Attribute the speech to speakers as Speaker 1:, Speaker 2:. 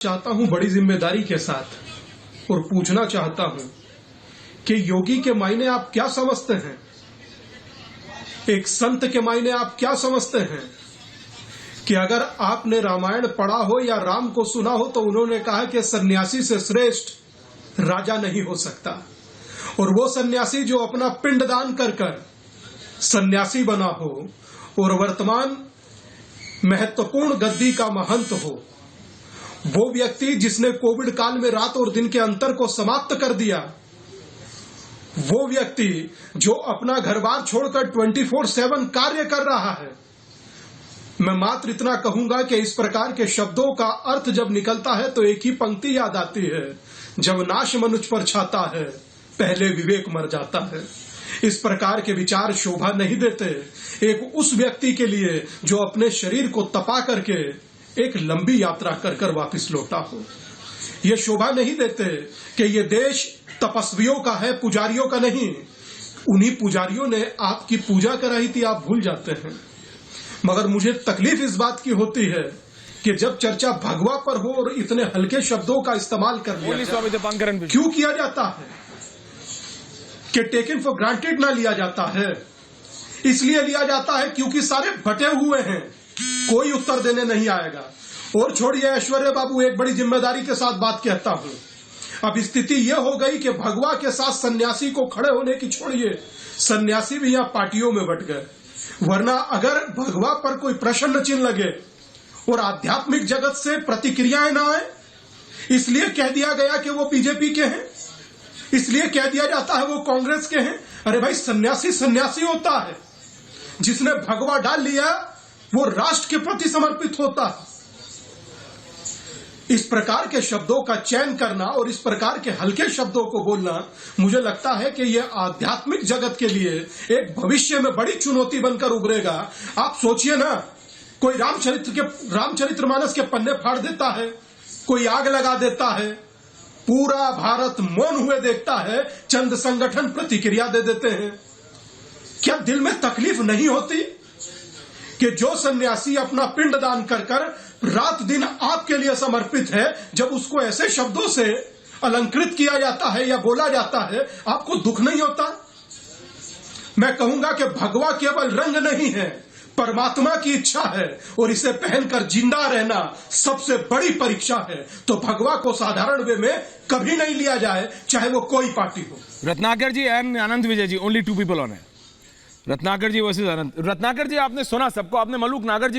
Speaker 1: चाहता हूं बड़ी जिम्मेदारी के साथ और पूछना चाहता हूं कि योगी के मायने आप क्या समझते हैं, एक संत के मायने आप क्या समझते हैं कि अगर आपने रामायण पढ़ा हो या राम को सुना हो तो उन्होंने कहा कि सन्यासी से श्रेष्ठ राजा नहीं हो सकता। और वो सन्यासी जो अपना पिंडदान कर कर सन्यासी बना हो और वर्तमान महत्वपूर्ण गद्दी का महंत हो, वो व्यक्ति जिसने कोविड काल में रात और दिन के अंतर को समाप्त कर दिया, वो व्यक्ति जो अपना घर बार छोड़कर 24/7 कार्य कर रहा है, मैं मात्र इतना कहूंगा कि इस प्रकार के शब्दों का अर्थ जब निकलता है तो एक ही पंक्ति याद आती है, जब नाश मनुष्य पर छाता है पहले विवेक मर जाता है। इस प्रकार के विचार शोभा नहीं देते एक उस व्यक्ति के लिए जो अपने शरीर को तपा करके एक लंबी यात्रा कर कर वापस लौटा हो। ये शोभा नहीं देते कि ये देश तपस्वियों का है, पुजारियों का नहीं। उन्हीं पुजारियों ने आपकी पूजा कराई थी, आप भूल जाते हैं। मगर मुझे तकलीफ इस बात की होती है कि जब चर्चा भगवा पर हो और इतने हल्के शब्दों का इस्तेमाल कर लिया क्यों किया जाता है कि टेकन फॉर ग्रांटेड ना लिया जाता है। इसलिए लिया जाता है क्योंकि सारे बटे हुए हैं, कोई उत्तर देने नहीं आएगा। और छोड़िए ऐश्वर्या बाबू, एक बड़ी जिम्मेदारी के साथ बात कहता हूं। अब स्थिति यह हो गई कि भगवा के साथ सन्यासी को खड़े होने की छोड़िए, सन्यासी भी यहां पार्टियों में बट गए। वरना अगर भगवा पर कोई प्रश्न चिन्ह लगे और आध्यात्मिक जगत से प्रतिक्रियाएं ना आए, इसलिए कह दिया गया कि वो बीजेपी के हैं, इसलिए कह दिया जाता है वो कांग्रेस के हैं। अरे भाई, सन्यासी सन्यासी होता है, जिसने भगवा डाल लिया वो राष्ट्र के प्रति समर्पित होता है। इस प्रकार के शब्दों का चयन करना और इस प्रकार के हल्के शब्दों को बोलना, मुझे लगता है कि यह आध्यात्मिक जगत के लिए एक भविष्य में बड़ी चुनौती बनकर उभरेगा। आप सोचिए ना, कोई रामचरितमानस के पन्ने फाड़ देता है, कोई आग लगा देता है, पूरा भारत मौन हुए देखता है, चंद संगठन प्रतिक्रिया दे देते हैं। क्या दिल में तकलीफ नहीं होती कि जो सन्यासी अपना पिंडदान कर कर रात दिन आपके लिए समर्पित है, जब उसको ऐसे शब्दों से अलंकृत किया जाता है या बोला जाता है, आपको दुख नहीं होता? मैं कहूंगा कि भगवा केवल रंग नहीं है, परमात्मा की इच्छा है और इसे पहनकर जिंदा रहना सबसे बड़ी परीक्षा है। तो भगवा को साधारण वे में कभी नहीं लिया जाए, चाहे वो कोई पार्टी हो।
Speaker 2: Ratnakar ji and Anand Vijay ji, only 2 people on है। रत्नाकर जी वर्सेस आनंद। रत्नाकर जी, आपने सुना सबको, आपने मलूक नागर जी को